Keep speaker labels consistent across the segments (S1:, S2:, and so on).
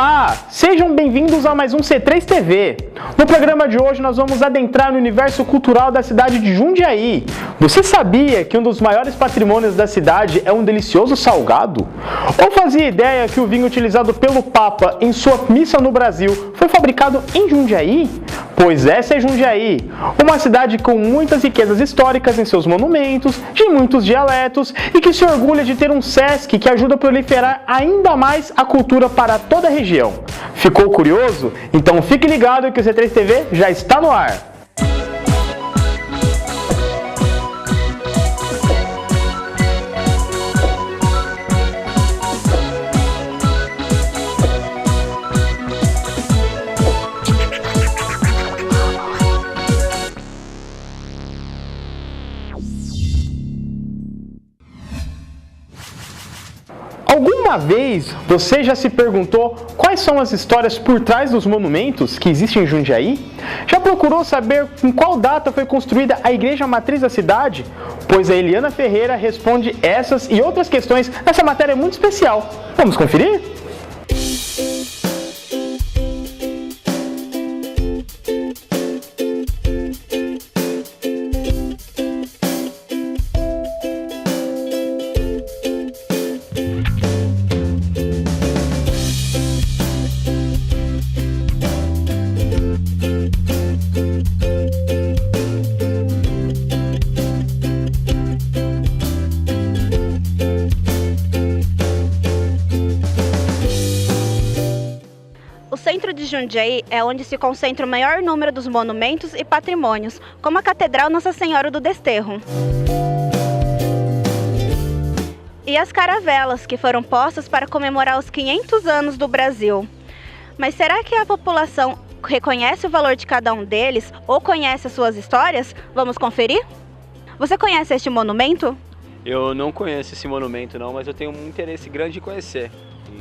S1: Olá, sejam bem-vindos a mais um C3 TV. No programa de hoje nós vamos adentrar no universo cultural da cidade de Jundiaí. Você sabia que um dos maiores patrimônios da cidade é um delicioso salgado? Ou fazia ideia que o vinho utilizado pelo Papa em sua missa no Brasil foi fabricado em Jundiaí? Pois essa é Jundiaí, uma cidade com muitas riquezas históricas em seus monumentos, de muitos dialetos e que se orgulha de ter um SESC que ajuda a proliferar ainda mais a cultura para toda a região. Ficou curioso? Então fique ligado que o C3 TV já está no ar! Alguma vez você já se perguntou quais são as histórias por trás dos monumentos que existem em Jundiaí? Já procurou saber em qual data foi construída a igreja matriz da cidade? Pois a Eliana Ferreira responde essas e outras questões nessa matéria muito especial. Vamos conferir?
S2: O centro de Jundiaí é onde se concentra o maior número dos monumentos e patrimônios, como a Catedral Nossa Senhora do Desterro. E as caravelas, que foram postas para comemorar os 500 anos do Brasil. Mas será que a população reconhece o valor de cada um deles ou conhece as suas histórias? Vamos conferir? Você conhece este monumento?
S3: Eu não conheço esse monumento não, mas eu tenho um interesse grande em conhecer.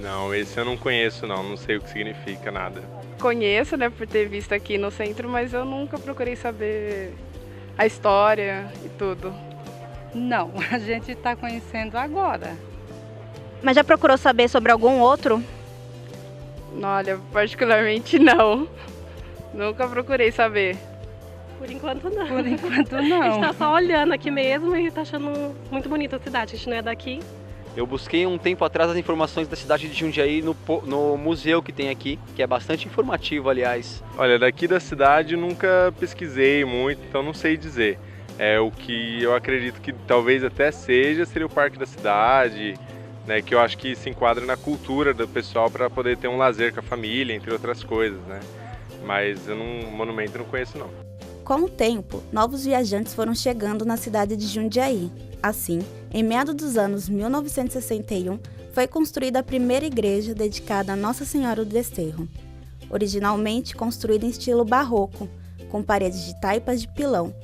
S4: Não, esse eu não conheço não sei o que significa nada.
S5: Conheço, né, por ter visto aqui no centro, mas eu nunca procurei saber a história e tudo.
S6: Não, a gente está conhecendo agora.
S2: Mas já procurou saber sobre algum outro?
S5: Olha, particularmente não. Nunca procurei saber.
S7: Por enquanto não.
S6: Por enquanto
S7: A
S6: não.
S7: gente tá só olhando aqui mesmo e tá achando muito bonita a cidade. A gente não é daqui.
S3: Eu busquei um tempo atrás as informações da cidade de Jundiaí no museu que tem aqui, que é bastante informativo, aliás.
S4: Olha, daqui da cidade nunca pesquisei muito, então não sei dizer. O que eu acredito que talvez até seria o Parque da Cidade, né, que eu acho que se enquadra na cultura do pessoal para poder ter um lazer com a família, entre outras coisas, né? Mas monumento eu não conheço não.
S8: Com o tempo, novos viajantes foram chegando na cidade de Jundiaí. Assim, em meados dos anos 1961, foi construída a primeira igreja dedicada a Nossa Senhora do Desterro. Originalmente construída em estilo barroco, com paredes de taipas de pilão.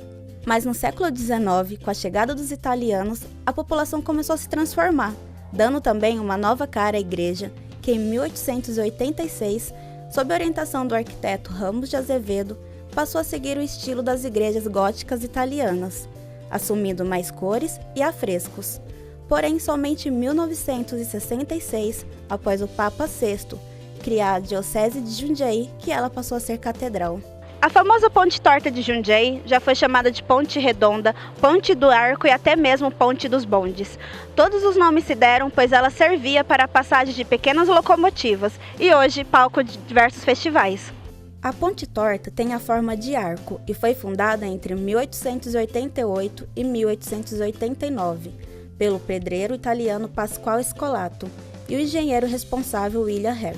S8: Mas no século XIX, com a chegada dos italianos, a população começou a se transformar, dando também uma nova cara à igreja, que em 1886, sob a orientação do arquiteto Ramos de Azevedo, passou a seguir o estilo das igrejas góticas italianas, assumindo mais cores e afrescos. Porém, somente em 1966, após o Papa VI criar a Diocese de Jundiaí, que ela passou a ser catedral.
S2: A famosa Ponte Torta de Jundiaí já foi chamada de Ponte Redonda, Ponte do Arco e até mesmo Ponte dos Bondes. Todos os nomes se deram pois ela servia para a passagem de pequenas locomotivas e hoje palco de diversos festivais.
S8: A Ponte Torta tem a forma de arco e foi fundada entre 1888 e 1889 pelo pedreiro italiano Pasquale Scolato e o engenheiro responsável William Hare.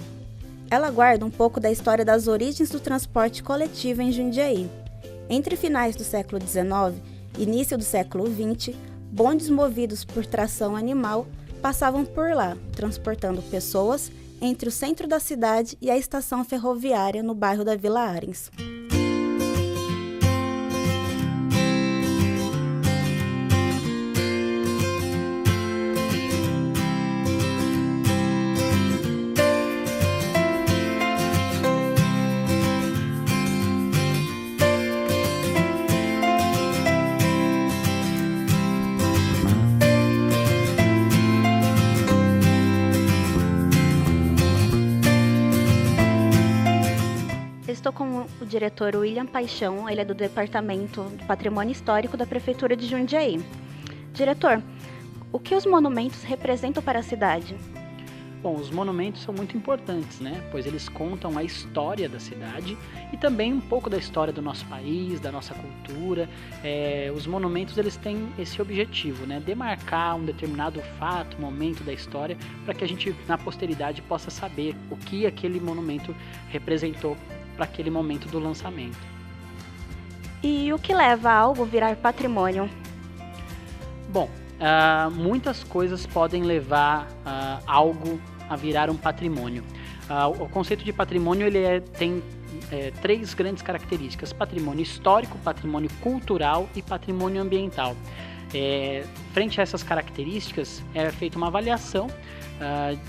S8: Ela guarda um pouco da história das origens do transporte coletivo em Jundiaí. Entre finais do século XIX e início do século XX, bondes movidos por tração animal passavam por lá, transportando pessoas entre o centro da cidade e a estação ferroviária no bairro da Vila Arens.
S2: estou com o diretor William Paixão, ele é do Departamento de Patrimônio Histórico da Prefeitura de Jundiaí. Diretor, o que os monumentos representam para a cidade?
S9: Bom, os monumentos são muito importantes, né? Pois eles contam a história da cidade e também um pouco da história do nosso país, da nossa cultura. Os monumentos, eles têm esse objetivo, né? Demarcar um determinado fato, momento da história, para que a gente, na posteridade, possa saber o que aquele monumento representou para aquele momento do lançamento.
S2: E o que leva a algo virar patrimônio?
S9: Bom, muitas coisas podem levar algo a virar um patrimônio. O conceito de patrimônio ele tem 3 grandes características: patrimônio histórico, patrimônio cultural e patrimônio ambiental. Frente a essas características, é feita uma avaliação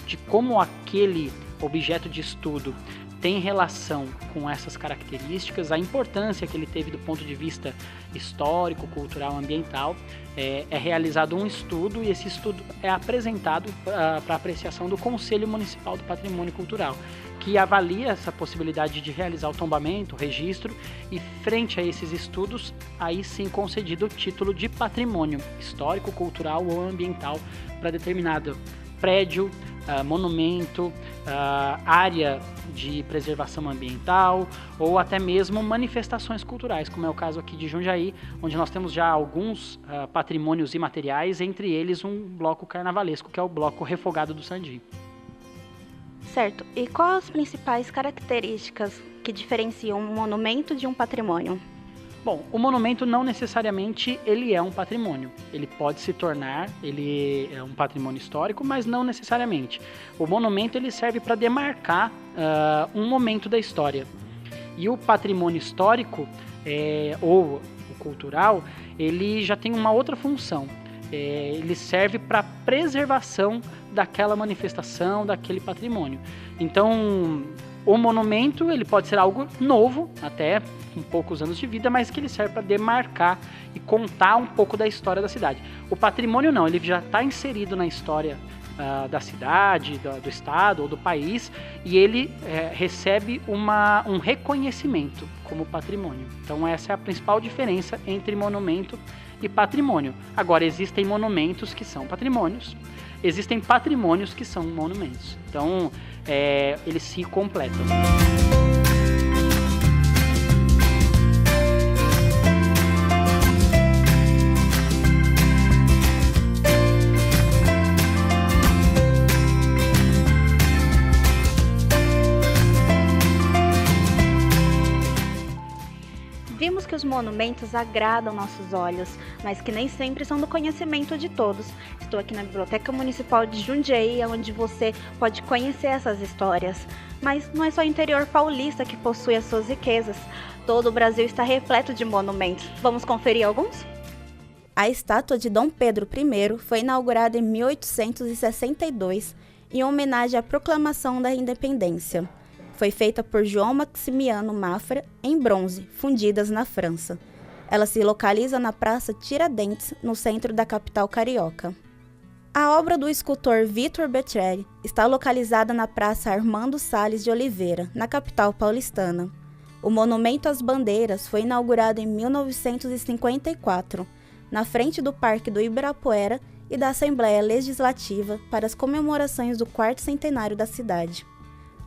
S9: de como aquele objeto de estudo tem relação com essas características, a importância que ele teve do ponto de vista histórico, cultural, ambiental. É realizado um estudo e esse estudo é apresentado para apreciação do Conselho Municipal do Patrimônio Cultural, que avalia essa possibilidade de realizar o tombamento, o registro, e frente a esses estudos, aí sim concedido o título de patrimônio histórico, cultural ou ambiental para determinado prédio, monumento, área de preservação ambiental ou até mesmo manifestações culturais, como é o caso aqui de Jundiaí, onde nós temos já alguns patrimônios imateriais, entre eles um bloco carnavalesco, que é o Bloco Refogado do Sandi.
S2: Certo. E quais as principais características que diferenciam um monumento de um patrimônio?
S9: Bom, o monumento não necessariamente ele é um patrimônio. Ele pode se tornar, ele é um patrimônio histórico, mas não necessariamente. O monumento ele serve para demarcar um momento da história. E o patrimônio histórico ou o cultural, ele já tem uma outra função. Ele serve para preservação daquela manifestação, daquele patrimônio. Então, o monumento ele pode ser algo novo, até com poucos anos de vida, mas que ele serve para demarcar e contar um pouco da história da cidade. O patrimônio não, ele já está inserido na história da cidade, do estado ou do país, e ele recebe um reconhecimento como patrimônio. Então essa é a principal diferença entre monumento e patrimônio. Agora, existem monumentos que são patrimônios, existem patrimônios que são monumentos. Então eles se completam.
S2: Vimos que os monumentos agradam nossos olhos, mas que nem sempre são do conhecimento de todos. Estou aqui na Biblioteca Municipal de Jundiaí, onde você pode conhecer essas histórias. Mas não é só o interior paulista que possui as suas riquezas. Todo o Brasil está repleto de monumentos. Vamos conferir alguns?
S8: A estátua de Dom Pedro I foi inaugurada em 1862, em homenagem à proclamação da independência. Foi feita por João Maximiano Mafra, em bronze, fundidas na França. Ela se localiza na Praça Tiradentes, no centro da capital carioca. A obra do escultor Vitor Betrelli está localizada na Praça Armando Salles de Oliveira, na capital paulistana. O Monumento às Bandeiras foi inaugurado em 1954, na frente do Parque do Ibirapuera e da Assembleia Legislativa para as comemorações do 4º centenário da cidade.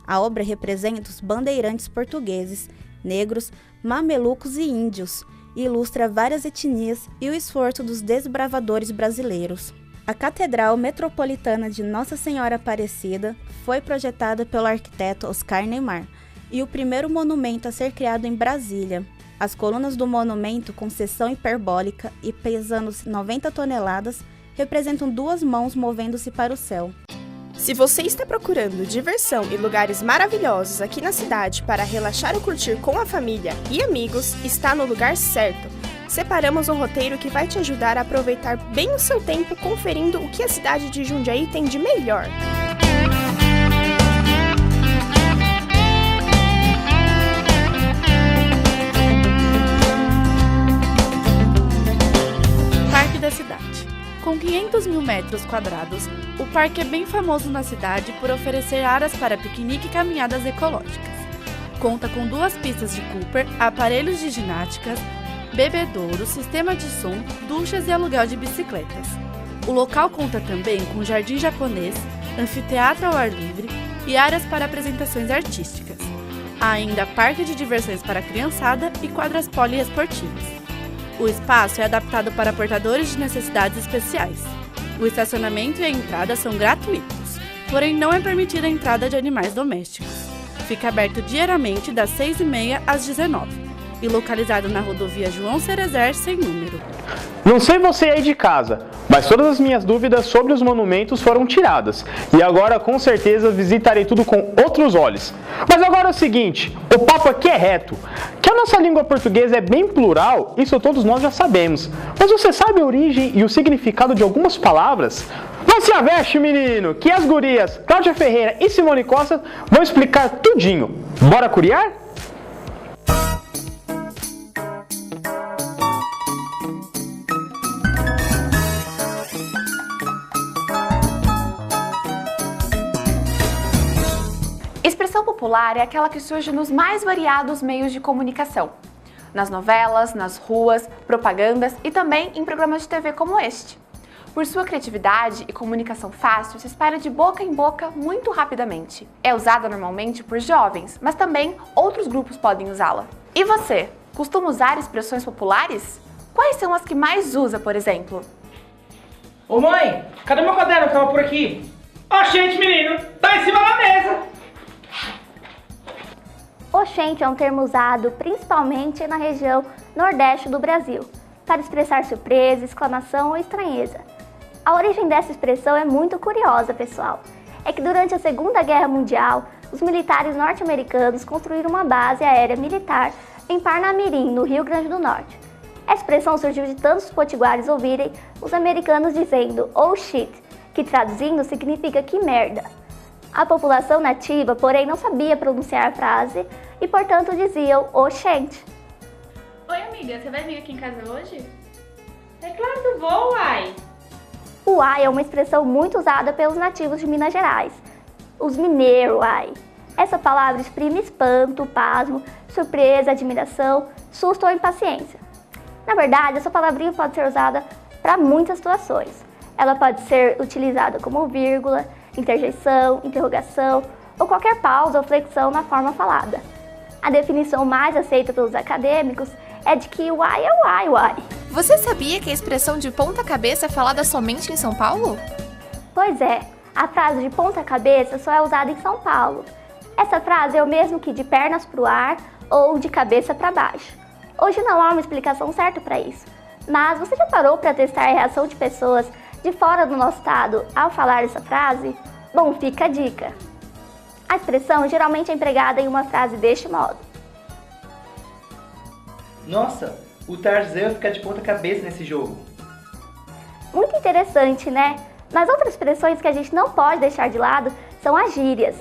S8: A obra representa os bandeirantes portugueses, negros, mamelucos e índios, e ilustra várias etnias e o esforço dos desbravadores brasileiros. A Catedral Metropolitana de Nossa Senhora Aparecida foi projetada pelo arquiteto Oscar Neymar, e o primeiro monumento a ser criado em Brasília. As colunas do monumento, com seção hiperbólica e pesando 90 toneladas, representam 2 mãos movendo-se para o céu.
S10: Se você está procurando diversão e lugares maravilhosos aqui na cidade para relaxar ou curtir com a família e amigos, está no lugar certo. Separamos um roteiro que vai te ajudar a aproveitar bem o seu tempo conferindo o que a cidade de Jundiaí tem de melhor.
S11: Parque da Cidade. Com 500 mil metros quadrados, o parque é bem famoso na cidade por oferecer áreas para piquenique e caminhadas ecológicas. Conta com 2 pistas de Cooper, aparelhos de ginásticas, bebedouro, sistema de som, duchas e aluguel de bicicletas. O local conta também com jardim japonês, anfiteatro ao ar livre e áreas para apresentações artísticas. Há ainda parque de diversões para a criançada e quadras poliesportivas. O espaço é adaptado para portadores de necessidades especiais. O estacionamento e a entrada são gratuitos, porém não é permitida a entrada de animais domésticos. Fica aberto diariamente das 6h30 às 19h e localizado na rodovia João Cerezer sem número.
S1: Não sei você aí de casa, mas todas as minhas dúvidas sobre os monumentos foram tiradas. E agora com certeza visitarei tudo com outros olhos. Mas agora é o seguinte, o papo aqui é reto. Que a nossa língua portuguesa é bem plural, isso todos nós já sabemos. Mas você sabe a origem e o significado de algumas palavras? Não se aveste, menino, que as gurias Cláudia Ferreira e Simone Costa vão explicar tudinho. Bora curiar?
S12: Expressão popular é aquela que surge nos mais variados meios de comunicação. Nas novelas, nas ruas, propagandas e também em programas de TV como este. Por sua criatividade e comunicação fácil, se espalha de boca em boca muito rapidamente. É usada normalmente por jovens, mas também outros grupos podem usá-la. E você, costuma usar expressões populares? Quais são as que mais usa, por exemplo?
S13: Ô mãe, cadê meu caderno que tava por aqui? Oxente, menino, tá em cima da mesa!
S14: Oxente é um termo usado principalmente na região nordeste do Brasil, para expressar surpresa, exclamação ou estranheza. A origem dessa expressão é muito curiosa, pessoal. É que durante a Segunda Guerra Mundial, os militares norte-americanos construíram uma base aérea militar em Parnamirim, no Rio Grande do Norte. A expressão surgiu de tantos potiguares ouvirem os americanos dizendo "oh shit", que traduzindo significa "que merda". A população nativa, porém, não sabia pronunciar a frase e, portanto, diziam "oxente".
S15: Oi, amiga, você vai vir aqui em casa hoje? É claro que vou, uai!
S14: O uai é uma expressão muito usada pelos nativos de Minas Gerais. Os mineiros, uai. Essa palavra exprime espanto, pasmo, surpresa, admiração, susto ou impaciência. Na verdade, essa palavrinha pode ser usada para muitas situações. Ela pode ser utilizada como vírgula, interjeição, interrogação ou qualquer pausa ou flexão na forma falada. A definição mais aceita pelos acadêmicos é de que uai é uai, uai.
S10: Você sabia que a expressão de ponta cabeça é falada somente em São Paulo?
S14: Pois é, a frase de ponta cabeça só é usada em São Paulo. Essa frase é o mesmo que de pernas para o ar ou de cabeça para baixo. Hoje não há uma explicação certa para isso, mas você já parou para testar a reação de pessoas de fora do nosso estado ao falar essa frase? Bom, fica a dica. A expressão geralmente é empregada em uma frase deste modo:
S13: Nossa, o Tarzan fica de ponta cabeça nesse jogo.
S14: Muito interessante, né? Mas outras expressões que a gente não pode deixar de lado são as gírias.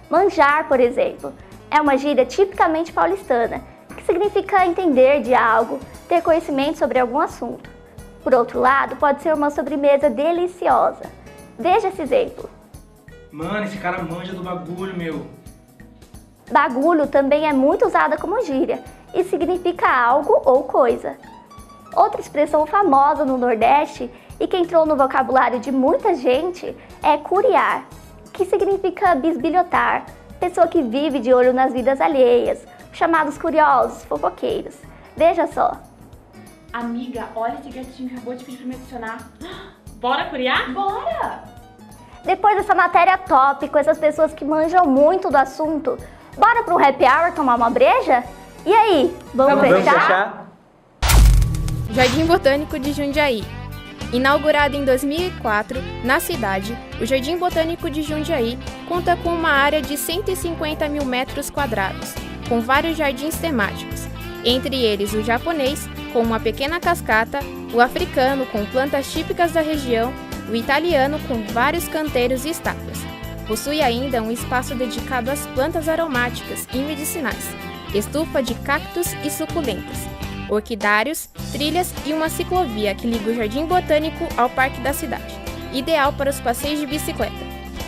S14: Manjar, por exemplo, é uma gíria tipicamente paulistana, que significa entender de algo, ter conhecimento sobre algum assunto. Por outro lado, pode ser uma sobremesa deliciosa. Veja esse exemplo.
S13: Mano, esse cara manja do bagulho, meu.
S14: Bagulho também é muito usada como gíria e significa algo ou coisa. Outra expressão famosa no Nordeste e que entrou no vocabulário de muita gente é curiar, que significa bisbilhotar, pessoa que vive de olho nas vidas alheias, chamados curiosos, fofoqueiros. Veja só.
S15: Amiga, olha esse gatinho que acabou de pedir pra me adicionar. Bora curiar? Bora!
S14: Depois dessa matéria top com essas pessoas que manjam muito do assunto, bora para um happy hour tomar uma breja? E aí, vamos fechar?
S10: Jardim Botânico de Jundiaí. Inaugurado em 2004, na cidade, o Jardim Botânico de Jundiaí conta com uma área de 150 mil metros quadrados, com vários jardins temáticos, entre eles o japonês, com uma pequena cascata, o africano, com plantas típicas da região, o italiano, com vários canteiros e estátuas. Possui ainda um espaço dedicado às plantas aromáticas e medicinais, estufa de cactos e suculentas, orquidários, trilhas e uma ciclovia que liga o Jardim Botânico ao Parque da Cidade, ideal para os passeios de bicicleta.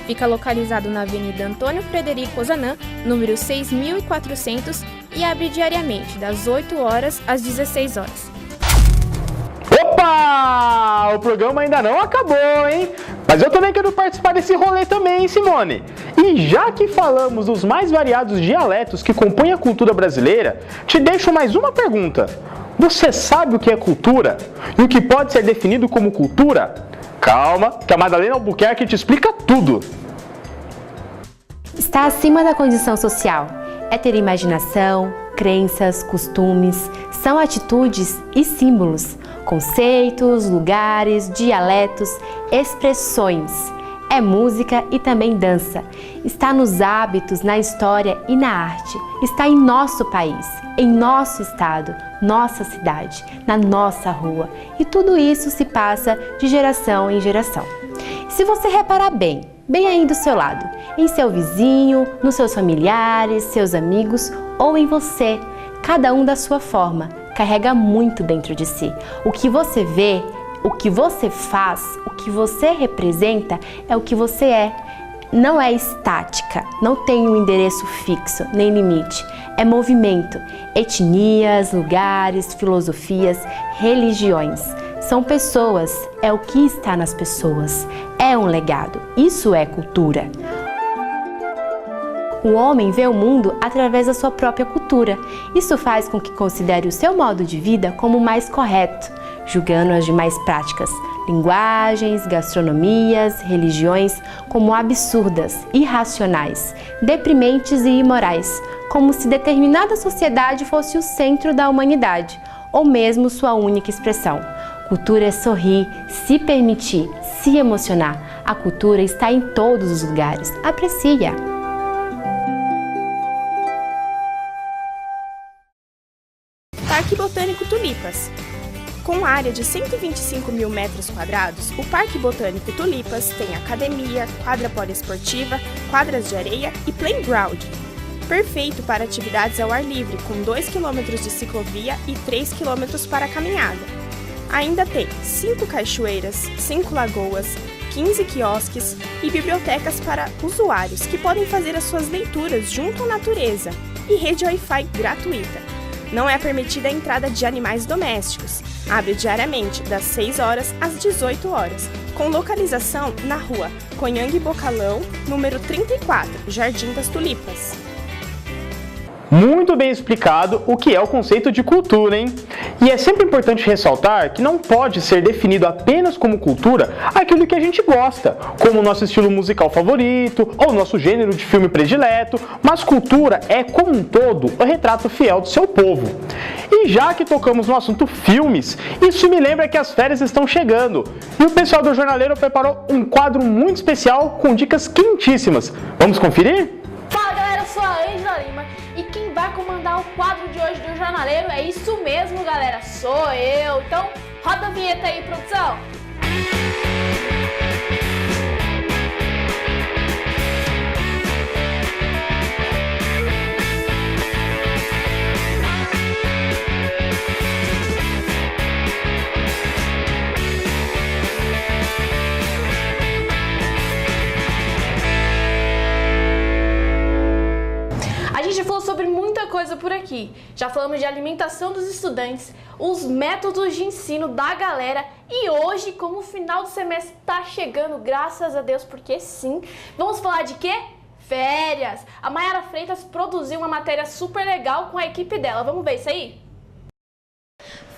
S10: Fica localizado na Avenida Antônio Frederico Ozanam, número 6400, e abre diariamente das 8 horas às 16 horas.
S1: Opa! O programa ainda não acabou, hein? Mas eu também quero participar desse rolê também, hein, Simone? E já que falamos dos mais variados dialetos que compõem a cultura brasileira, te deixo mais uma pergunta. Você sabe o que é cultura? E o que pode ser definido como cultura? Calma, que a Madalena Albuquerque te explica tudo.
S16: Está acima da condição social. É ter imaginação, crenças, costumes, são atitudes e símbolos, conceitos, lugares, dialetos, expressões. É música e também dança. Está nos hábitos, na história e na arte. Está em nosso país, em nosso estado, nossa cidade, na nossa rua. E tudo isso se passa de geração em geração. Se você reparar bem aí do seu lado, em seu vizinho, nos seus familiares, seus amigos ou em você, cada um da sua forma, carrega muito dentro de si. O que você vê, o que você faz, o que você representa é o que você é. Não é estática, não tem um endereço fixo, nem limite. É movimento, etnias, lugares, filosofias, religiões. São pessoas, é o que está nas pessoas. É um legado, isso é cultura. O homem vê o mundo através da sua própria cultura. Isso faz com que considere o seu modo de vida como o mais correto, julgando as demais práticas, linguagens, gastronomias, religiões como absurdas, irracionais, deprimentes e imorais, como se determinada sociedade fosse o centro da humanidade, ou mesmo sua única expressão. Cultura é sorrir, se permitir, se emocionar. A cultura está em todos os lugares. Aprecie-a!
S10: Parque Botânico Tulipas. Com área de 125 mil metros quadrados, o Parque Botânico Tulipas tem academia, quadra poliesportiva, quadras de areia e playground. Perfeito para atividades ao ar livre, com 2 km de ciclovia e 3 km para caminhada. Ainda tem 5 cachoeiras, 5 lagoas, 15 quiosques e bibliotecas para usuários que podem fazer as suas leituras junto à natureza e rede Wi-Fi gratuita. Não é permitida a entrada de animais domésticos. Abre diariamente das 6 horas às 18 horas, com localização na rua Conhangue Bocalão, número 34, Jardim das Tulipas.
S1: Muito bem explicado o que é o conceito de cultura, hein? E é sempre importante ressaltar que não pode ser definido apenas como cultura aquilo que a gente gosta, como o nosso estilo musical favorito ou o nosso gênero de filme predileto, mas cultura é, como um todo, o retrato fiel do seu povo. E já que tocamos no assunto filmes, isso me lembra que as férias estão chegando e o pessoal do Jornaleiro preparou um quadro muito especial com dicas quentíssimas. Vamos conferir?
S17: Fala galera, eu sou a Angela Lima e quem vai comandar o quadro de hoje do Jornaleiro é isso mesmo, galera, sou eu. Então, roda a vinheta aí, produção! A gente já falou sobre muita coisa por aqui. Já falamos de alimentação dos estudantes, os métodos de ensino da galera e hoje, como o final do semestre está chegando, graças a Deus, porque sim, vamos falar de quê? Férias! A Mayara Freitas produziu uma matéria super legal com a equipe dela. Vamos ver isso aí?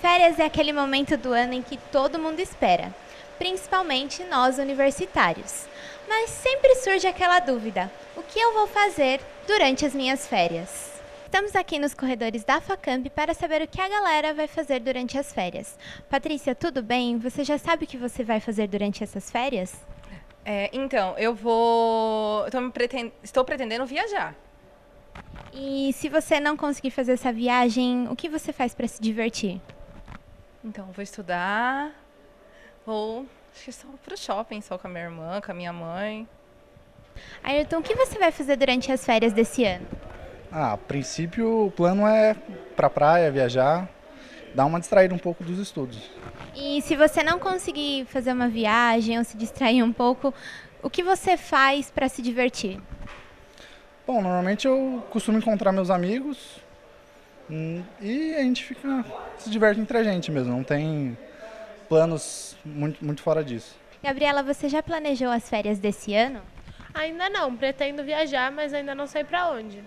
S18: Férias é aquele momento do ano em que todo mundo espera, principalmente nós universitários. Mas sempre surge aquela dúvida: o que eu vou fazer durante as minhas férias? Estamos aqui nos corredores da Facamp para saber o que a galera vai fazer durante as férias. Patrícia, tudo bem? Você já sabe o que você vai fazer durante essas férias?
S19: Então, estou pretendendo viajar.
S18: E se você não conseguir fazer essa viagem, o que você faz para se divertir?
S19: Então, vou estudar, acho que só pro shopping, só com a minha irmã, com a minha mãe.
S18: Ayrton, o que você vai fazer durante as férias desse ano?
S20: A princípio o plano é pra praia, viajar, dar uma distraída um pouco dos estudos.
S18: E se você não conseguir fazer uma viagem ou se distrair um pouco, O que você faz para se divertir?
S20: Bom, normalmente eu costumo encontrar meus amigos e a gente se diverte entre a gente mesmo, não tem planos muito fora disso.
S18: Gabriela, você já planejou as férias desse ano?
S7: Ainda não, pretendo viajar, mas ainda não sei para onde.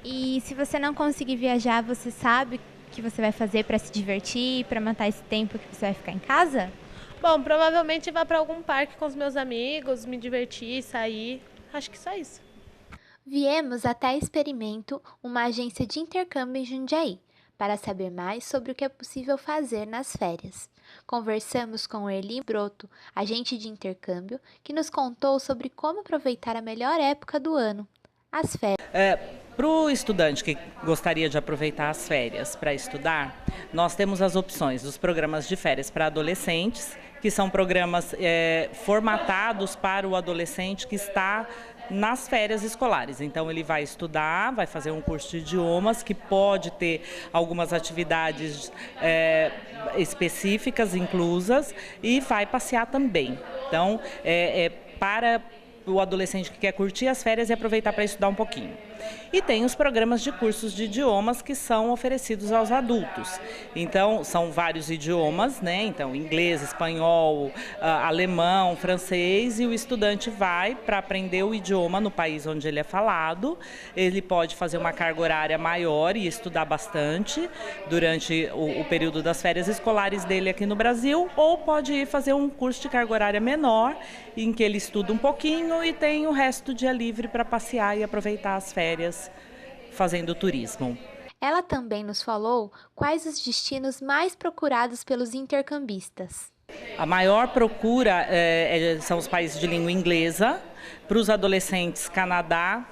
S18: E se você não conseguir viajar, você sabe o que você vai fazer para se divertir, para matar esse tempo que você vai ficar em casa?
S7: Bom, provavelmente vá para algum parque com os meus amigos, me divertir, sair. Acho que só isso.
S18: Viemos até a Experimento, uma agência de intercâmbio em Jundiaí, para saber mais sobre o que é possível fazer nas férias. Conversamos com Erli Broto, agente de intercâmbio, que nos contou sobre como aproveitar a melhor época do ano, as férias.
S21: Para o estudante que gostaria de aproveitar as férias para estudar, nós temos as opções dos programas de férias para adolescentes, que são programas formatados para o adolescente que está nas férias escolares. Então ele vai estudar, vai fazer um curso de idiomas que pode ter algumas atividades específicas inclusas e vai passear também. Então para o adolescente que quer curtir as férias e aproveitar para estudar um pouquinho. E tem os programas de cursos de idiomas que são oferecidos aos adultos. Então, são vários idiomas, né? Então, inglês, espanhol, alemão, francês, e o estudante vai para aprender o idioma no país onde ele é falado. Ele pode fazer uma carga horária maior e estudar bastante durante o período das férias escolares dele aqui no Brasil, ou pode ir fazer um curso de carga horária menor, em que ele estuda um pouquinho e tem o resto do dia livre para passear e aproveitar as férias fazendo turismo.
S18: Ela também nos falou quais os destinos mais procurados pelos intercambistas.
S21: A maior procura são os países de língua inglesa, para os adolescentes Canadá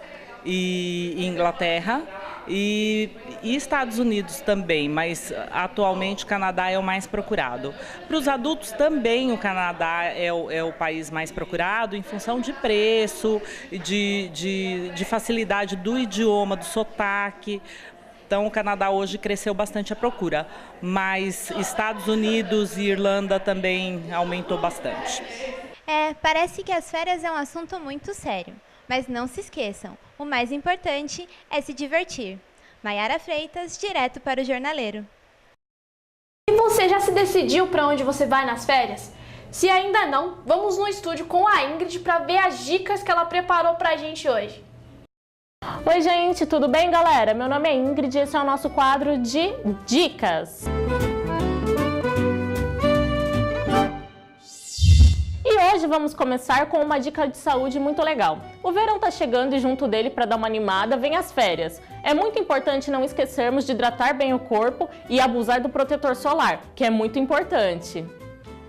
S21: e Inglaterra e Estados Unidos também, mas atualmente o Canadá é o mais procurado. Para os adultos também o Canadá é o país mais procurado em função de preço, de facilidade do idioma, do sotaque. Então o Canadá hoje cresceu bastante a procura, mas Estados Unidos e Irlanda também aumentou bastante.
S18: Parece que as férias é um assunto muito sério. Mas não se esqueçam, o mais importante é se divertir. Maiara Freitas, direto para o Jornaleiro.
S17: E você já se decidiu para onde você vai nas férias? Se ainda não, vamos no estúdio com a Ingrid para ver as dicas que ela preparou para a gente hoje.
S22: Oi gente, tudo bem galera? Meu nome é Ingrid e esse é o nosso quadro de Dicas. E hoje vamos começar com uma dica de saúde muito legal. O verão tá chegando e junto dele, para dar uma animada, vem as férias. É muito importante não esquecermos de hidratar bem o corpo e abusar do protetor solar, que é muito importante.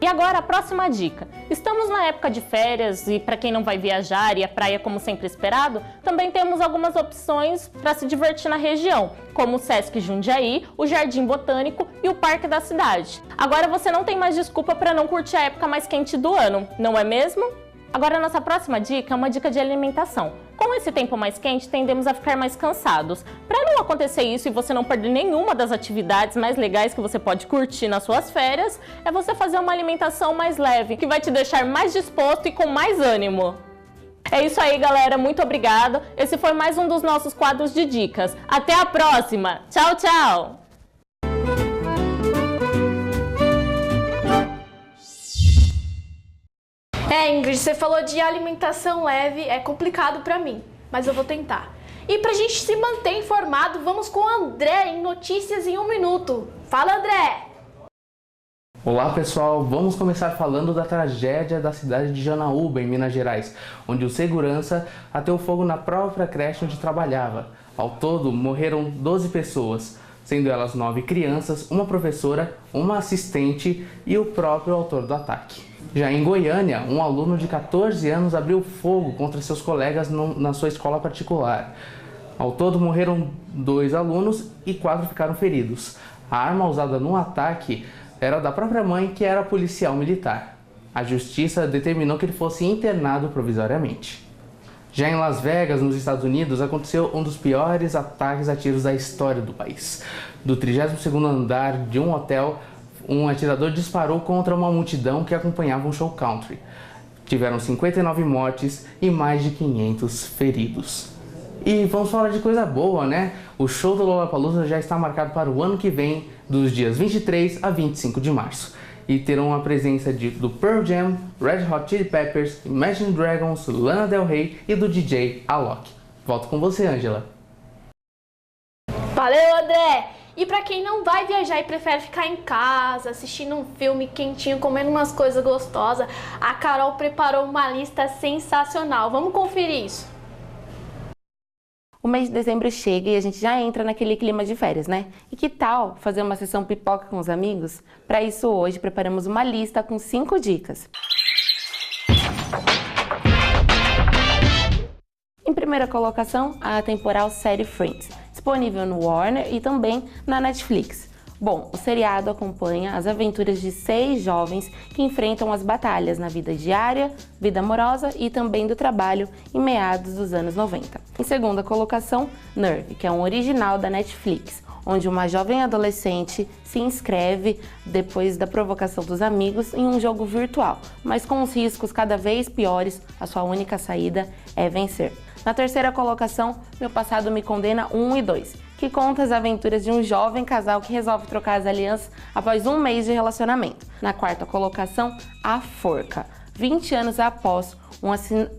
S22: E agora a próxima dica. Estamos na época de férias e para quem não vai viajar e a praia como sempre esperado, também temos algumas opções para se divertir na região, como o Sesc Jundiaí, o Jardim Botânico e o Parque da Cidade. Agora você não tem mais desculpa para não curtir a época mais quente do ano, não é mesmo? Agora a nossa próxima dica é uma dica de alimentação. Com esse tempo mais quente, tendemos a ficar mais cansados. Para não acontecer isso e você não perder nenhuma das atividades mais legais que você pode curtir nas suas férias, é você fazer uma alimentação mais leve, que vai te deixar mais disposto e com mais ânimo. É isso aí, galera. Muito obrigada. Esse foi mais um dos nossos quadros de dicas. Até a próxima. Tchau, tchau!
S17: Ingrid, você falou de alimentação leve, é complicado pra mim, mas eu vou tentar. E pra gente se manter informado, vamos com o André em Notícias em 1 Minuto. Fala, André!
S23: Olá pessoal, vamos começar falando da tragédia da cidade de Janaúba, em Minas Gerais, onde o segurança ateu fogo na própria creche onde trabalhava. Ao todo, morreram 12 pessoas, sendo elas 9 crianças, uma professora, uma assistente e o próprio autor do ataque. Já em Goiânia, um aluno de 14 anos abriu fogo contra seus colegas na sua escola particular. Ao todo, morreram 2 alunos e 4 ficaram feridos. A arma usada no ataque era da própria mãe, que era policial militar. A justiça determinou que ele fosse internado provisoriamente. Já em Las Vegas, nos Estados Unidos, aconteceu um dos piores ataques a tiros da história do país. Do 32º andar de um hotel, um atirador disparou contra uma multidão que acompanhava um show country. Tiveram 59 mortes e mais de 500 feridos. E vamos falar de coisa boa, né? O show do Lollapalooza já está marcado para o ano que vem, dos dias 23 a 25 de março. E terão a presença do Pearl Jam, Red Hot Chili Peppers, Imagine Dragons, Lana Del Rey e do DJ Alok. Volto com você, Ângela.
S17: Valeu, André! E pra quem não vai viajar e prefere ficar em casa, assistindo um filme quentinho, comendo umas coisas gostosas, a Carol preparou uma lista sensacional. Vamos conferir isso.
S3: O mês de dezembro chega e a gente já entra naquele clima de férias, né? E que tal fazer uma sessão pipoca com os amigos? Para isso, hoje preparamos uma lista com 5 dicas. Em primeira colocação, a atemporal série Friends, disponível no Warner e também na Netflix. Bom, o seriado acompanha as aventuras de 6 jovens que enfrentam as batalhas na vida diária, vida amorosa e também do trabalho em meados dos anos 90. Em segunda colocação, Nerve, que é um original da Netflix, onde uma jovem adolescente se inscreve depois da provocação dos amigos em um jogo virtual, mas com os riscos cada vez piores, a sua única saída é vencer. Na terceira colocação, Meu Passado Me Condena 1 e 2, que conta as aventuras de um jovem casal que resolve trocar as alianças após um mês de relacionamento. Na quarta colocação, A Forca. 20 anos após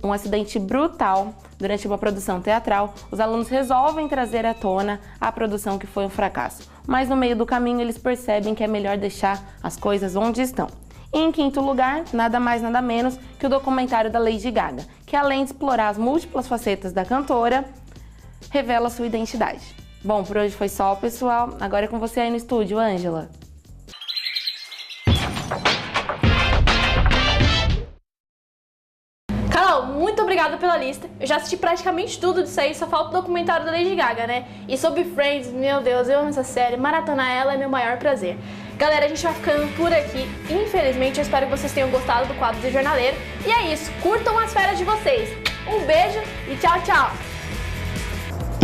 S3: um acidente brutal durante uma produção teatral, os alunos resolvem trazer à tona a produção que foi um fracasso. Mas no meio do caminho eles percebem que é melhor deixar as coisas onde estão. E em quinto lugar, nada mais nada menos que o documentário da Lady Gaga, que além de explorar as múltiplas facetas da cantora, revela sua identidade. Bom, por hoje foi só, pessoal. Agora é com você aí no estúdio, Ângela.
S17: Carol, muito obrigada pela lista. Eu já assisti praticamente tudo disso aí, só falta o documentário da Lady Gaga, né? E sobre Friends, meu Deus, eu amo essa série. Maratonar ela é meu maior prazer. Galera, a gente vai ficando por aqui. Infelizmente, eu espero que vocês tenham gostado do quadro do Jornaleiro. E é isso, curtam as férias de vocês. Um beijo e tchau, tchau!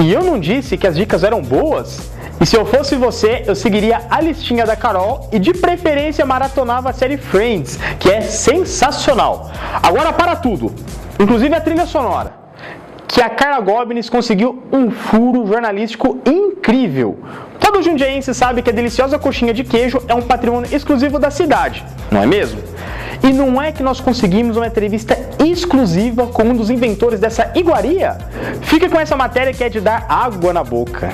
S1: E eu não disse que as dicas eram boas? E se eu fosse você, eu seguiria a listinha da Carol e de preferência maratonava a série Friends, que é sensacional. Agora para tudo, inclusive a trilha sonora, que a Carla Gómez conseguiu um furo jornalístico incrível. Todo jundiaense sabe que a deliciosa coxinha de queijo é um patrimônio exclusivo da cidade, não é mesmo? E não é que nós conseguimos uma entrevista exclusiva com um dos inventores dessa iguaria? Fique com essa matéria que é de dar água na boca.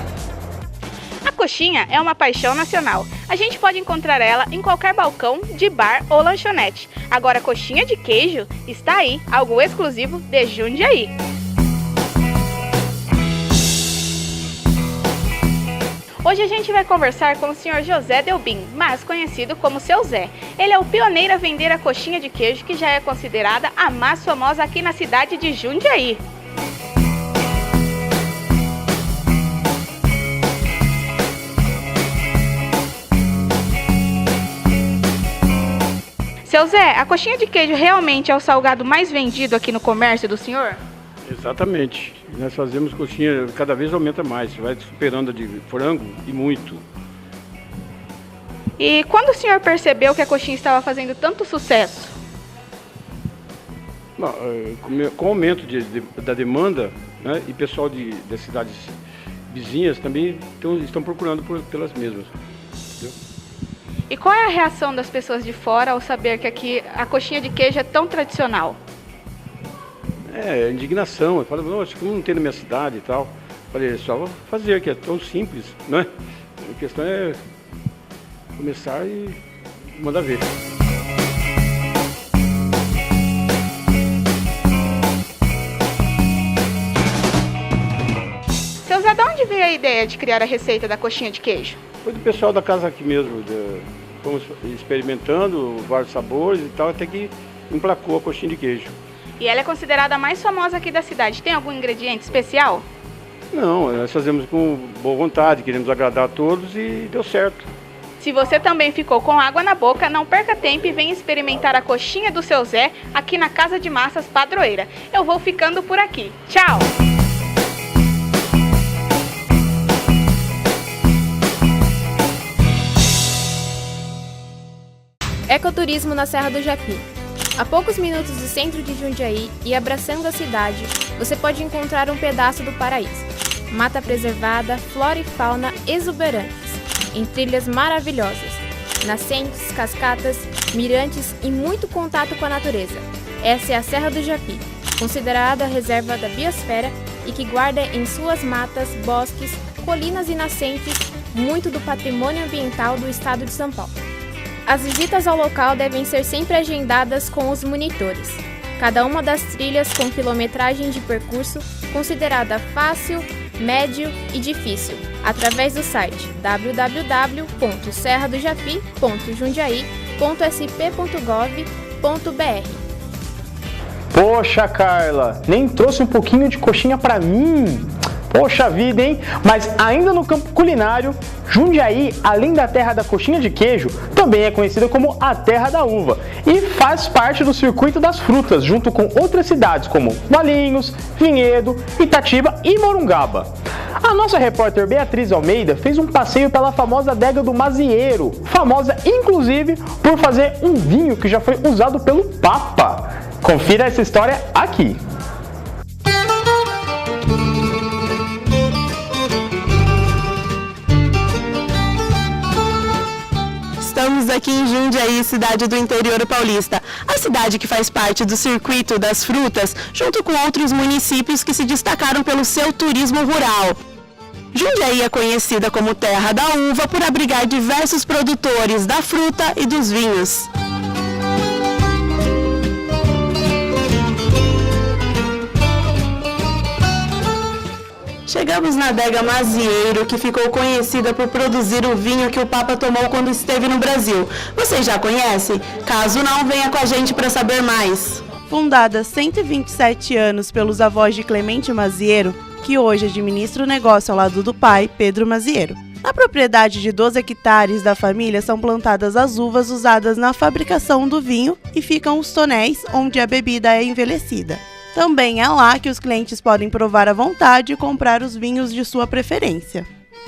S2: A coxinha é uma paixão nacional. A gente pode encontrar ela em qualquer balcão, de bar ou lanchonete. Agora, a coxinha de queijo está aí, algo exclusivo de Jundiaí. Hoje a gente vai conversar com o Sr. José Delbim, mais conhecido como Seu Zé. Ele é o pioneiro a vender a coxinha de queijo, que já é considerada a mais famosa aqui na cidade de Jundiaí. Seu Zé, a coxinha de queijo realmente é o salgado mais vendido aqui no comércio do senhor?
S5: Exatamente. Nós fazemos coxinha, cada vez aumenta mais, vai superando a de frango e muito.
S2: E quando o senhor percebeu que a coxinha estava fazendo tanto sucesso?
S5: Bom, com o aumento da demanda, né, e pessoal das cidades vizinhas também estão procurando pelas mesmas. Entendeu?
S2: E qual é a reação das pessoas de fora ao saber que aqui a coxinha de queijo é tão tradicional?
S5: É, indignação. Eu falo, nossa, como não tem na minha cidade e tal. Falei, só vou fazer, que é tão simples, não é? A questão é começar e mandar ver.
S2: Seu Zé, de onde veio a ideia de criar a receita da coxinha de queijo?
S5: Foi do pessoal da casa aqui mesmo. Fomos experimentando vários sabores e tal, até que emplacou a coxinha de queijo.
S2: E ela é considerada a mais famosa aqui da cidade. Tem algum ingrediente especial?
S5: Não, nós fazemos com boa vontade, queremos agradar a todos e deu certo.
S2: Se você também ficou com água na boca, não perca tempo e venha experimentar a coxinha do Seu Zé aqui na Casa de Massas Padroeira. Eu vou ficando por aqui. Tchau!
S10: Ecoturismo na Serra do Japi. A poucos minutos do centro de Jundiaí e abraçando a cidade, você pode encontrar um pedaço do paraíso. Mata preservada, flora e fauna exuberantes, em trilhas maravilhosas, nascentes, cascatas, mirantes e muito contato com a natureza. Essa é a Serra do Japi, considerada a reserva da biosfera e que guarda em suas matas, bosques, colinas e nascentes muito do patrimônio ambiental do estado de São Paulo. As visitas ao local devem ser sempre agendadas com os monitores. Cada uma das trilhas com quilometragem de percurso considerada fácil, médio e difícil, através do site www.serradojapi.jundiaí.sp.gov.br.
S1: Poxa, Carla, nem trouxe um pouquinho de coxinha pra mim. Poxa vida, hein? Mas ainda no campo culinário, Jundiaí, além da terra da coxinha de queijo, também é conhecida como a terra da uva e faz parte do circuito das frutas, junto com outras cidades como Valinhos, Vinhedo, Itatiba e Morungaba. A nossa repórter Beatriz Almeida fez um passeio pela famosa adega do Mazieiro, famosa inclusive por fazer um vinho que já foi usado pelo Papa. Confira essa história aqui.
S4: Estamos aqui em Jundiaí, cidade do interior paulista, a cidade que faz parte do circuito das frutas, junto com outros municípios que se destacaram pelo seu turismo rural. Jundiaí é conhecida como terra da uva por abrigar diversos produtores da fruta e dos vinhos. Chegamos na adega Mazieiro, que ficou conhecida por produzir o vinho que o Papa tomou quando esteve no Brasil. Vocês já conhecem? Caso não, venha com a gente para saber mais.
S11: Fundada há 127 anos pelos avós de Clemente Mazieiro, que hoje administra o negócio ao lado do pai, Pedro Mazieiro. Na propriedade de 12 hectares da família são plantadas as uvas usadas na fabricação do vinho e ficam os tonéis onde a bebida é envelhecida. Também é lá que os clientes podem provar à vontade e comprar os vinhos de sua preferência.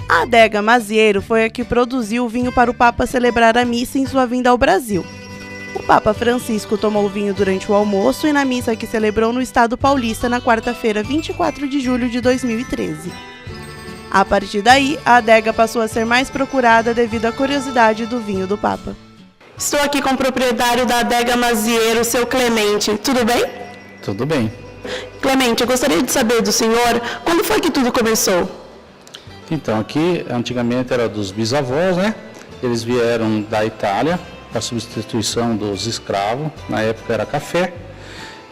S11: A adega Mazieiro foi a que produziu o vinho para o Papa celebrar a missa em sua vinda ao Brasil. O Papa Francisco tomou o vinho durante o almoço e na missa que celebrou no estado paulista na quarta-feira, 24 de julho de 2013. A partir daí, a adega passou a ser mais procurada devido à curiosidade do vinho do Papa.
S4: Estou aqui com o proprietário da adega Mazieiro, seu Clemente. Tudo bem?
S6: Tudo bem.
S4: Clemente, eu gostaria de saber do senhor, quando foi que tudo começou?
S6: Então, aqui antigamente era dos bisavós, né? Eles vieram da Itália para substituição dos escravos, na época era café.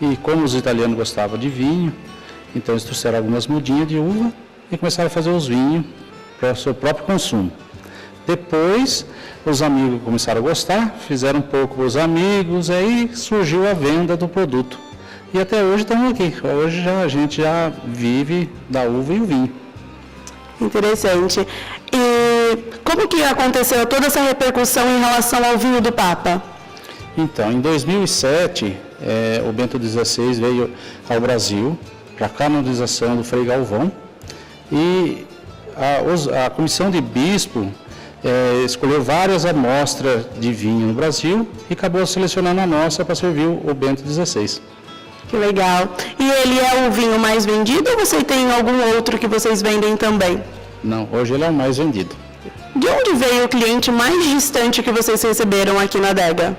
S6: E como os italianos gostavam de vinho, então eles trouxeram algumas mudinhas de uva e começaram a fazer os vinhos para o seu próprio consumo. Depois, os amigos começaram a gostar, fizeram um pouco para os amigos, aí surgiu a venda do produto. E até hoje estamos aqui. Hoje a gente já vive da uva e o vinho.
S4: Interessante. E como que aconteceu toda essa repercussão em relação ao vinho do Papa?
S6: Então, em 2007, o Bento XVI veio ao Brasil para a canonização do Frei Galvão e a comissão de bispo escolheu várias amostras de vinho no Brasil e acabou selecionando a nossa para servir o Bento XVI.
S4: Que legal. E ele é o vinho mais vendido ou você tem algum outro que vocês vendem também?
S6: Não, hoje ele é o mais vendido.
S4: De onde veio o cliente mais distante que vocês receberam aqui na adega?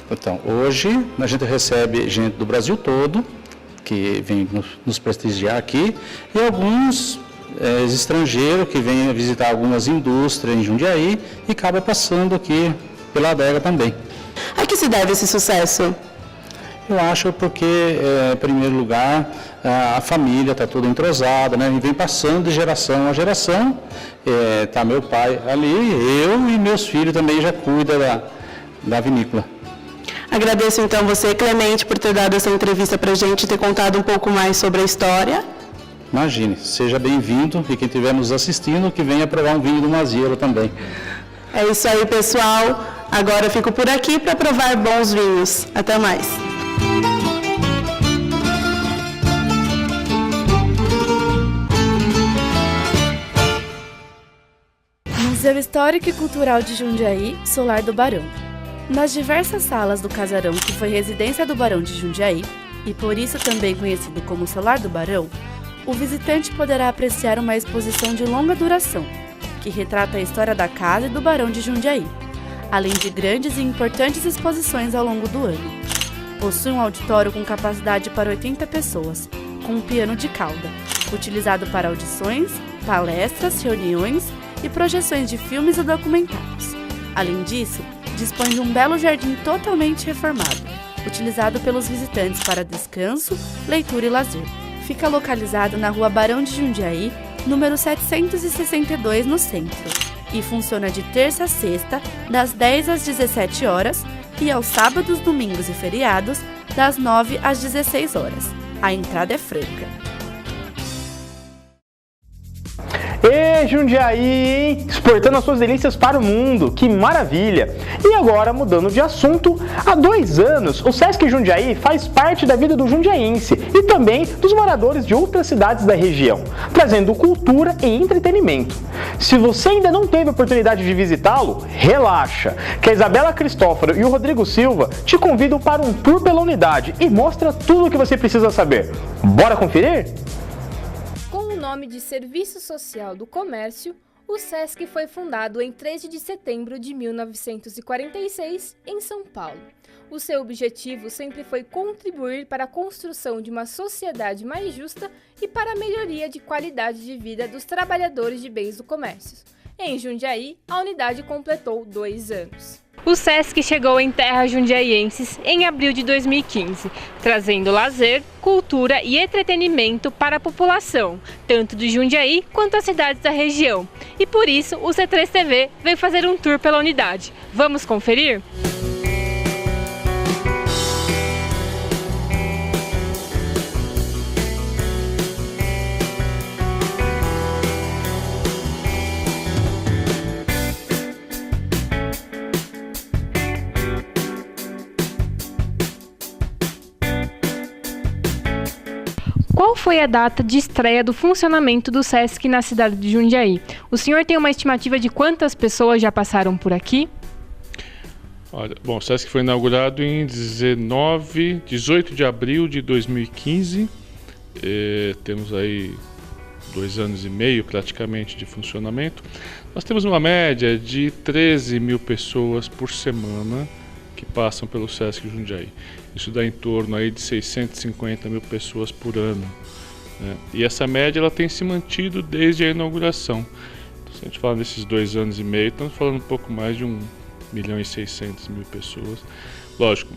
S6: Então, hoje a gente recebe gente do Brasil todo, que vem nos prestigiar aqui, e alguns estrangeiros que vêm visitar algumas indústrias em Jundiaí e acaba passando aqui pela adega também.
S4: A que se deve esse sucesso?
S6: Eu acho porque, em primeiro lugar, a família está toda entrosada, né? E vem passando de geração a geração. Tá meu pai ali, eu e meus filhos também já cuidam da vinícola.
S4: Agradeço então você, Clemente, por ter dado essa entrevista para a gente e ter contado um pouco mais sobre a história.
S6: Imagine, seja bem-vindo e quem estiver nos assistindo que venha provar um vinho do Mazieiro também.
S4: É isso aí, pessoal. Agora eu fico por aqui para provar bons vinhos. Até mais.
S11: Museu Histórico e Cultural de Jundiaí, Solar do Barão. Nas diversas salas do casarão que foi residência do Barão de Jundiaí, e por isso também conhecido como Solar do Barão, o visitante poderá apreciar uma exposição de longa duração, que retrata a história da casa e do Barão de Jundiaí, além de grandes e importantes exposições ao longo do ano. Possui um auditório com capacidade para 80 pessoas, com um piano de cauda, utilizado para audições, palestras, reuniões e projeções de filmes e documentários. Além disso, dispõe de um belo jardim totalmente reformado, utilizado pelos visitantes para descanso, leitura e lazer. Fica localizado na Rua Barão de Jundiaí, número 762, no centro, e funciona de terça a sexta, das 10 às 17 horas, e aos sábados, domingos e feriados, das 9 às 16 horas. A entrada é franca.
S1: E Jundiaí, exportando as suas delícias para o mundo, que maravilha! E agora, mudando de assunto, há 2 anos o Sesc Jundiaí faz parte da vida do jundiaense e também dos moradores de outras cidades da região, trazendo cultura e entretenimento. Se você ainda não teve a oportunidade de visitá-lo, relaxa, que a Isabela Cristóforo e o Rodrigo Silva te convidam para um tour pela unidade e mostra tudo o que você precisa saber. Bora conferir?
S8: Com o nome de Serviço Social do Comércio, o SESC foi fundado em 13 de setembro de 1946, em São Paulo. O seu objetivo sempre foi contribuir para a construção de uma sociedade mais justa e para a melhoria de qualidade de vida dos trabalhadores de bens do comércio. Em Jundiaí, a unidade completou 2 anos. O SESC chegou em terras jundiaienses em abril de 2015, trazendo lazer, cultura e entretenimento para a população, tanto de Jundiaí quanto as cidades da região. E por isso, o C3 TV veio fazer um tour pela unidade. Vamos conferir? Qual foi a data de estreia do funcionamento do SESC na cidade de Jundiaí? O senhor tem uma estimativa de quantas pessoas já passaram por aqui?
S9: Olha, bom, o SESC foi inaugurado em 18 de abril de 2015. Temos aí 2 anos e meio praticamente de funcionamento. Nós temos uma média de 13 mil pessoas por semana que passam pelo SESC Jundiaí. Isso dá em torno aí de 650 mil pessoas por ano, né? E essa média ela tem se mantido desde a inauguração. Então, se a gente fala desses 2 anos e meio, estamos falando um pouco mais de 1.600.000 pessoas. Lógico,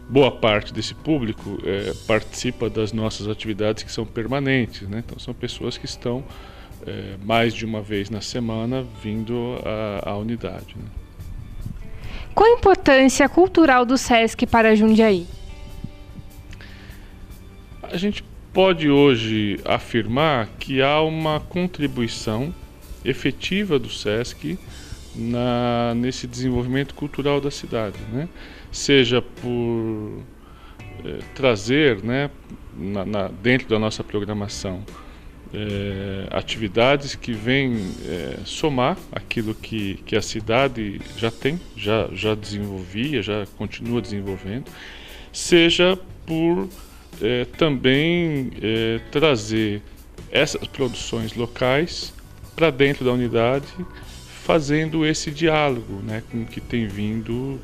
S9: boa parte desse público participa das nossas atividades que são permanentes, né? Então são pessoas que estão mais de uma vez na semana vindo à unidade, né?
S8: Qual a importância cultural do SESC para Jundiaí?
S9: A gente pode hoje afirmar que há uma contribuição efetiva do SESC nesse desenvolvimento cultural da cidade, né? Seja por trazer, né, dentro da nossa programação atividades que vêm somar aquilo que a cidade já tem, já desenvolvia, já continua desenvolvendo, seja por também trazer essas produções locais para dentro da unidade, fazendo esse diálogo, né, com o que tem vindo,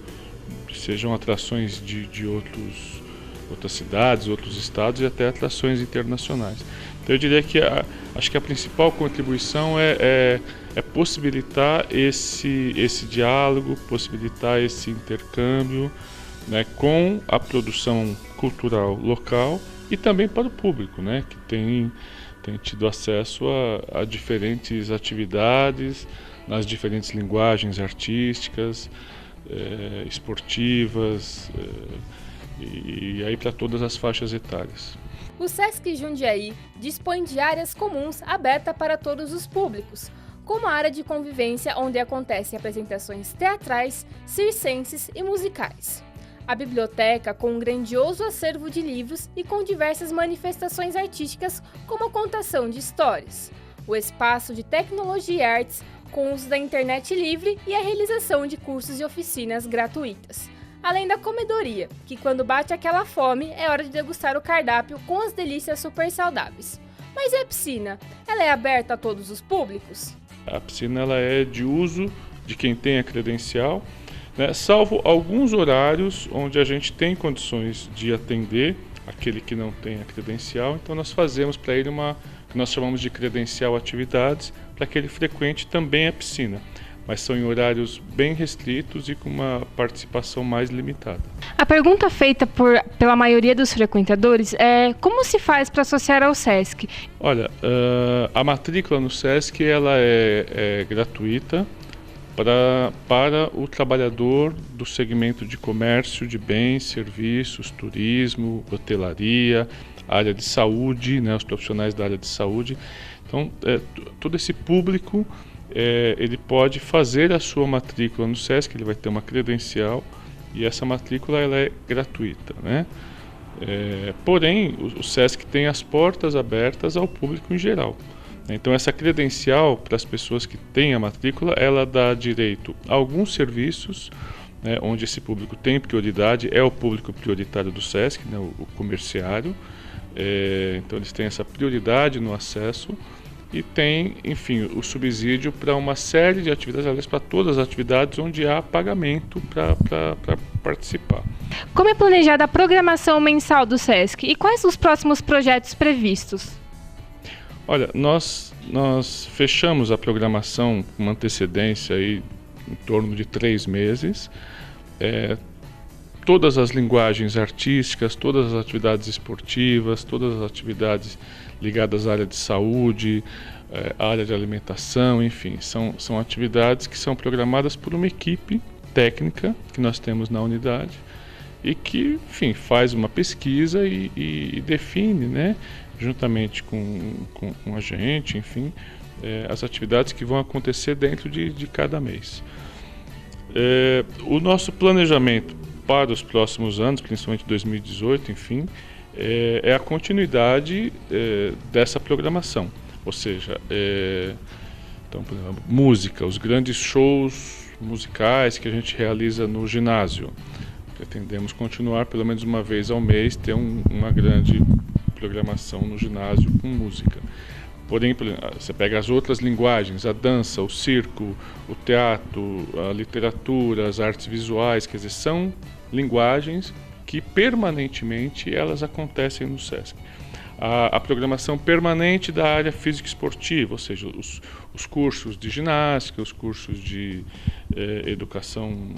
S9: sejam atrações de outras cidades, outros estados e até atrações internacionais. Então eu diria que acho que a principal contribuição é possibilitar esse diálogo, possibilitar esse intercâmbio, né, com a produção cultural local e também para o público, né, que tem tido acesso a diferentes atividades, nas diferentes linguagens artísticas, esportivas, e aí para todas as faixas etárias.
S8: O SESC Jundiaí dispõe de áreas comuns abertas para todos os públicos, como a área de convivência onde acontecem apresentações teatrais, circenses e musicais. A biblioteca com um grandioso acervo de livros e com diversas manifestações artísticas como a contação de histórias. o espaço de tecnologia e artes com uso da internet livre e a realização de cursos e oficinas gratuitas. Além da comedoria, que quando bate aquela fome é hora de degustar o cardápio com as delícias super saudáveis. Mas e a piscina? Ela é aberta a todos os públicos?
S9: A piscina ela é de uso de quem tem a credencial, né, salvo alguns horários onde a gente tem condições de atender aquele que não tem a credencial, então nós fazemos para ele uma que nós chamamos de credencial atividades, para que ele frequente também a piscina, mas são em horários bem restritos e com uma participação mais limitada.
S12: A pergunta feita pela maioria dos frequentadores é como se faz para associar ao SESC?
S9: Olha, a matrícula no SESC ela é gratuita para o trabalhador do segmento de comércio de bens, serviços, turismo, hotelaria, área de saúde, né, os profissionais da área de saúde. Então, todo esse público, ele pode fazer a sua matrícula no SESC, ele vai ter uma credencial e essa matrícula ela é gratuita, né? Porém, o SESC tem as portas abertas ao público em geral. Então, essa credencial para as pessoas que têm a matrícula, ela dá direito a alguns serviços, né, onde esse público tem prioridade, é o público prioritário do SESC, né, o comerciário. Então, eles têm essa prioridade no acesso e tem, enfim, o subsídio para uma série de atividades, aliás, para todas as atividades onde há pagamento para participar.
S12: Como é planejada a programação mensal do SESC e quais os próximos projetos previstos?
S9: Olha, nós fechamos a programação com uma antecedência aí, em torno de 3 meses. Todas as linguagens artísticas, todas as atividades esportivas, todas as atividades ligadas à área de saúde, à área de alimentação, enfim, são atividades que são programadas por uma equipe técnica que nós temos na unidade e que, enfim, faz uma pesquisa e define, né, juntamente com a gente, enfim, as atividades que vão acontecer dentro de cada mês. O nosso planejamento para os próximos anos, principalmente 2018, enfim, é a continuidade dessa programação. Ou seja, então, por exemplo, música, os grandes shows musicais que a gente realiza no ginásio. Pretendemos continuar pelo menos uma vez ao mês, ter uma grande programação no ginásio com música. Porém, você pega as outras linguagens, a dança, o circo, o teatro, a literatura, as artes visuais, quer dizer, são linguagens que permanentemente elas acontecem no SESC. A programação permanente da área física esportiva, ou seja, os cursos de ginástica, os cursos de educação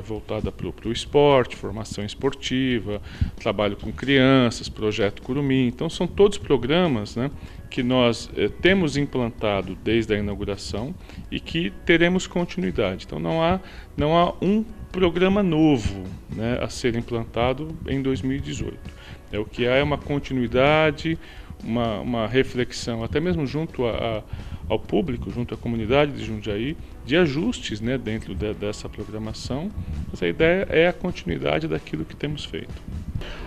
S9: voltada para o esporte, formação esportiva, trabalho com crianças, projeto Curumim. Então, são todos programas, né, que nós temos implantado desde a inauguração e que teremos continuidade. Então, não há um programa novo, né, a ser implantado em 2018. O que há é uma continuidade, uma reflexão, até mesmo junto ao público, junto à comunidade de Jundiaí, de ajustes, né, dentro dessa programação. Mas a ideia é a continuidade daquilo que temos feito.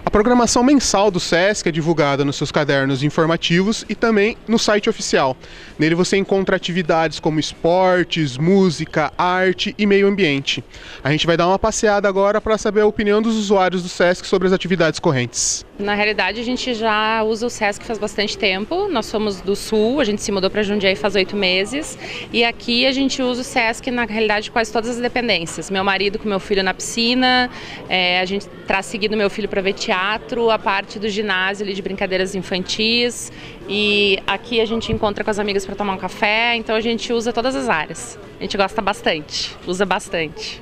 S13: A programação mensal do SESC é divulgada nos seus cadernos informativos e também no site oficial. Nele você encontra atividades como esportes, música, arte e meio ambiente. A gente vai dar uma passeada agora para saber a opinião dos usuários do SESC sobre as atividades correntes.
S15: Na realidade, a gente já usa o SESC faz bastante tempo. Nós somos do Sul, a gente se mudou para Jundiaí faz 8 meses. E aqui a gente usa o SESC, na realidade, quase todas as dependências. Meu marido com meu filho na piscina, a gente traz seguido meu filho para ver teatro, a parte do ginásio ali de brincadeiras infantis. E aqui a gente encontra com as amigas para tomar um café, então a gente usa todas as áreas. A gente gosta bastante, usa bastante.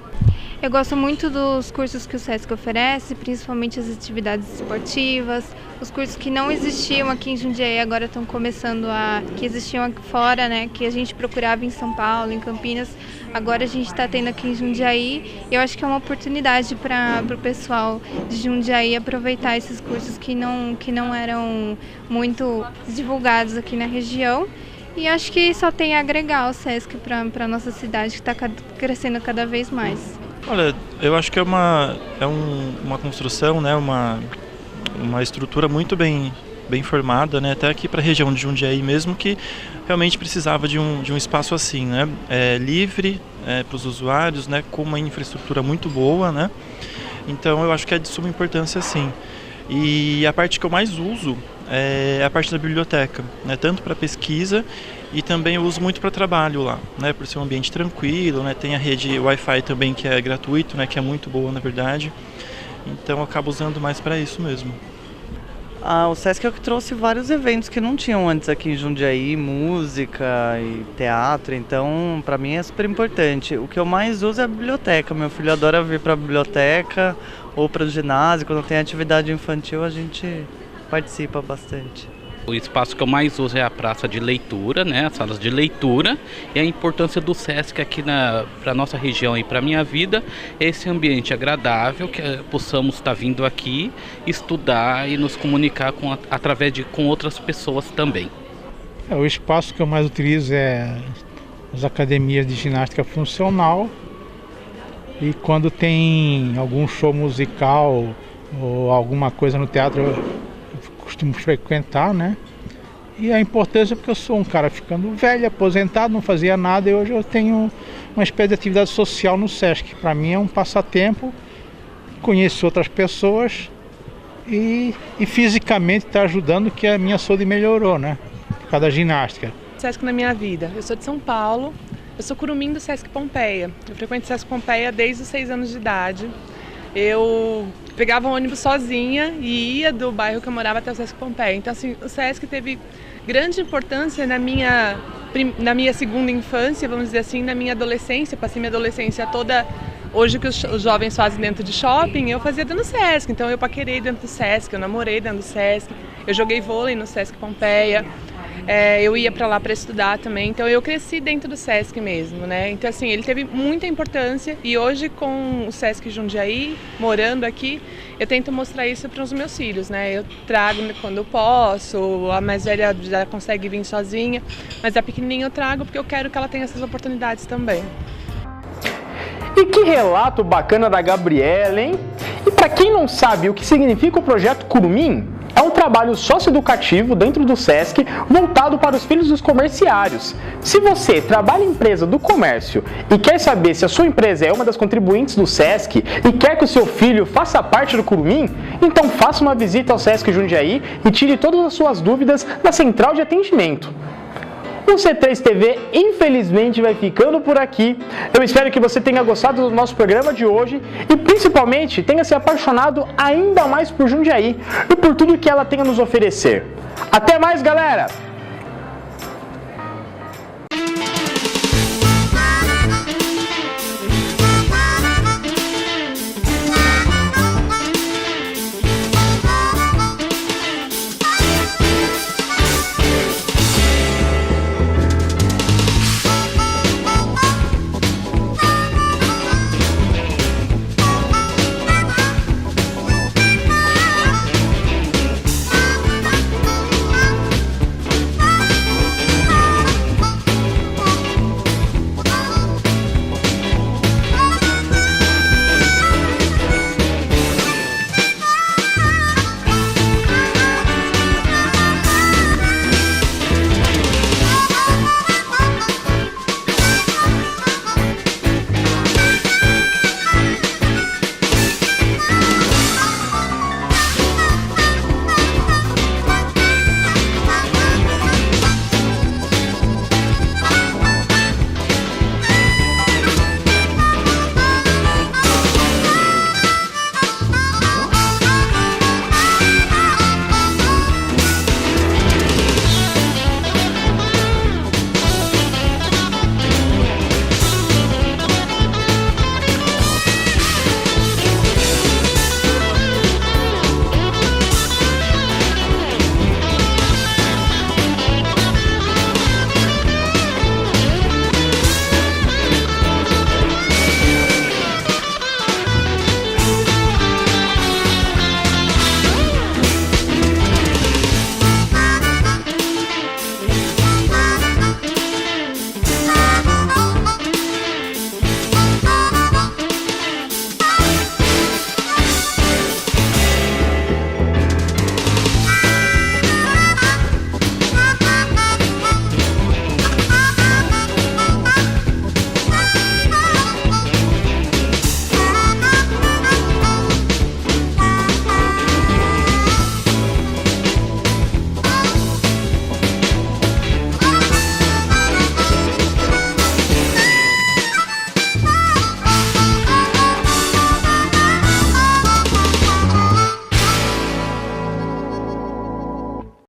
S24: Eu gosto muito dos cursos que o SESC oferece, principalmente as atividades esportivas, os cursos que não existiam aqui em Jundiaí, agora estão começando que existiam aqui fora, né, que a gente procurava em São Paulo, em Campinas, agora a gente está tendo aqui em Jundiaí. Eu acho que é uma oportunidade para o pessoal de Jundiaí aproveitar esses cursos que não eram muito divulgados aqui na região. E acho que só tem a agregar o SESC para a nossa cidade, que está crescendo cada vez mais.
S25: Olha, eu acho que é uma construção, né, uma estrutura muito bem
S14: bem formada, né? Até aqui para a região de Jundiaí mesmo, que realmente precisava de um espaço assim, né? Livre para os usuários, né? Com uma infraestrutura muito boa, né? Então eu acho que é de suma importância sim. E a parte que eu mais uso é a parte da biblioteca, né? Tanto para pesquisa e também eu uso muito para trabalho lá, né? Por ser um ambiente tranquilo, né? Tem a rede Wi-Fi também que é gratuito, né? Que é muito boa na verdade. Então eu acabo usando mais para isso mesmo.
S16: O Sesc é o que trouxe vários eventos que não tinham antes aqui em Jundiaí, música e teatro, então para mim é super importante. O que eu mais uso é a biblioteca, meu filho adora vir para a biblioteca ou para o ginásio, quando tem atividade infantil a gente participa bastante.
S19: O espaço que eu mais uso é a praça de leitura, né, as salas de leitura, e a importância do Sesc aqui para a nossa região e para a minha vida é esse ambiente agradável, que possamos estar vindo aqui, estudar e nos comunicar com outras pessoas também.
S20: O espaço que eu mais utilizo é as academias de ginástica funcional, e quando tem algum show musical ou alguma coisa no teatro eu costumo frequentar, né? E a importância porque eu sou um cara ficando velho, aposentado, não fazia nada e hoje eu tenho uma espécie de atividade social no Sesc. Para mim é um passatempo, conheço outras pessoas e fisicamente está ajudando que a minha saúde melhorou, né? Por causa da ginástica.
S25: Sesc na minha vida. Eu sou de São Paulo, eu sou curumim do Sesc Pompeia. Eu frequento o Sesc Pompeia desde os 6 anos de idade. Eu pegava um ônibus sozinha e ia do bairro que eu morava até o Sesc Pompeia. Então, assim, o Sesc teve grande importância na minha segunda infância, vamos dizer assim, na minha adolescência. Eu passei minha adolescência toda. Hoje, o que os jovens fazem dentro de shopping, eu fazia dentro do Sesc. Então, eu paquerei dentro do Sesc, eu namorei dentro do Sesc, eu joguei vôlei no Sesc Pompeia. Eu ia para lá para estudar também, então eu cresci dentro do Sesc mesmo, né? Então assim, ele teve muita importância e hoje com o Sesc Jundiaí, morando aqui, eu tento mostrar isso para os meus filhos, né? Eu trago quando eu posso, a mais velha já consegue vir sozinha, mas a pequenininha eu trago porque eu quero que ela tenha essas oportunidades também.
S1: E que relato bacana da Gabriela, hein? E para quem não sabe o que significa o projeto Curumim, é um trabalho socioeducativo dentro do Sesc voltado para os filhos dos comerciários. Se você trabalha em empresa do comércio e quer saber se a sua empresa é uma das contribuintes do Sesc e quer que o seu filho faça parte do Curumim, então faça uma visita ao Sesc Jundiaí e tire todas as suas dúvidas na central de atendimento. O C3 TV, infelizmente, vai ficando por aqui. Eu espero que você tenha gostado do nosso programa de hoje e, principalmente, tenha se apaixonado ainda mais por Jundiaí e por tudo que ela tem a nos oferecer. Até mais, galera!